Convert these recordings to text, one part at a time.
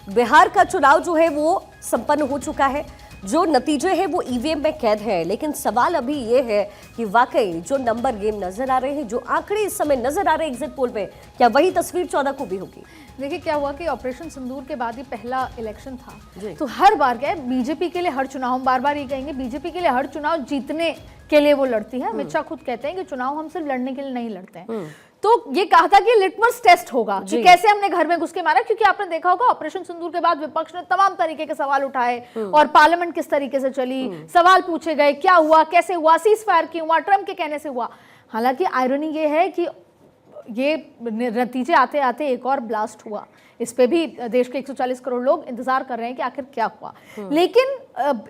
बिहार का चुनाव जो है वो संपन्न हो चुका है, जो नतीजे हैं वो ईवीएम में कैद है, लेकिन सवाल अभी ये है कि वाकई जो नंबर गेम नजर आ रहे हैं, जो आंकड़े इस समय नजर आ रहे हैं एग्जिट पोल पे, क्या वही तस्वीर 14 को भी होगी? देखिए क्या हुआ कि ऑपरेशन सिंदूर के बाद ही पहला इलेक्शन था, तो हर बार क्या है, बीजेपी के लिए हर चुनाव, हम बार बार ये कहेंगे, बीजेपी के लिए हर चुनाव जीतने के लिए वो लड़ती है। अमित शाह खुद कहते हैं कि चुनाव हम सिर्फ लड़ने के लिए नहीं लड़ते हैं। तो ये कहा था कि लिटमस टेस्ट होगा कि कैसे हमने घर में घुस के मारा, क्योंकि आपने देखा होगा ऑपरेशन सिंदूर के बाद विपक्ष ने तमाम तरीके के सवाल उठाए और पार्लियामेंट किस तरीके से चली, सवाल पूछे गए, क्या हुआ, कैसे हुआ, सीज फायर क्यों हुआ, ट्रम्प के कहने से हुआ। हालांकि आयरनी ये है कि ये नतीजे आते आते एक और ब्लास्ट हुआ, इस पे भी देश के 140 करोड़ लोग इंतजार कर रहे हैं कि आखिर क्या हुआ। लेकिन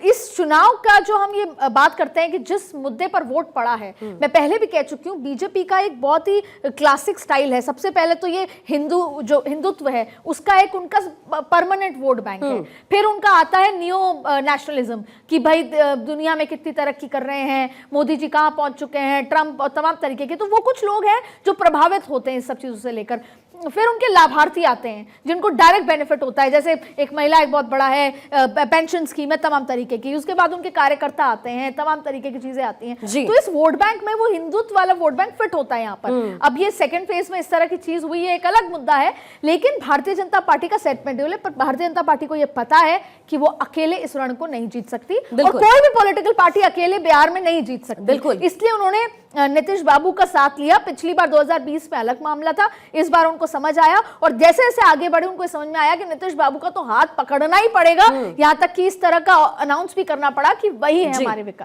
इस चुनाव का जो हम ये बात करते हैं कि जिस मुद्दे पर वोट पड़ा है, मैं पहले भी कह चुकी हूँ, बीजेपी का एक बहुत ही क्लासिक स्टाइल है। सबसे पहले तो ये हिंदुत्व है, उसका एक उनका परमानेंट वोट बैंक है। फिर उनका आता है नियो नेशनलिज्म कि भाई दुनिया में कितनी तरक्की कर रहे हैं, मोदी जी कहाँ पहुंच चुके हैं, ट्रंप और तमाम तरीके के। तो वो कुछ लोग हैं जो प्रभावित होते हैं इस सब चीजों से लेकर। फिर उनके लाभार्थी आते हैं जिनको डायरेक्ट बेनिफिट होता है, जैसे एक महिला एक बहुत बड़ा है, पेंशन स्कीम है, तमाम तरीके की। उसके बाद उनके कार्यकर्ता आते हैं, तमाम तरीके की चीजें आती हैं। तो इस वोट बैंक में वो हिंदुत्व वाला वोट बैंक फिट होता है यहाँ पर। अब ये सेकंड फेज में इस तरह की चीज हुई है, एक अलग मुद्दा है, लेकिन भारतीय जनता पार्टी का सेट मेड्यूल है। पर भारतीय जनता पार्टी को यह पता है कि वो अकेले इस रण को नहीं जीत सकती, और कोई भी पॉलिटिकल पार्टी अकेले बिहार में नहीं जीत सकती। इसलिए उन्होंने नीतीश बाबू का साथ लिया। पिछली बार 2020 में अलग मामला था, इस बार उनको समझ आया, और जैसे जैसे आगे बढ़े उनको समझ में आया कि नीतीश बाबू का तो हाथ पकड़ना ही पड़ेगा। यहां तक कि इस तरह का अनाउंस भी करना पड़ा कि वही है हमारे विकल्प।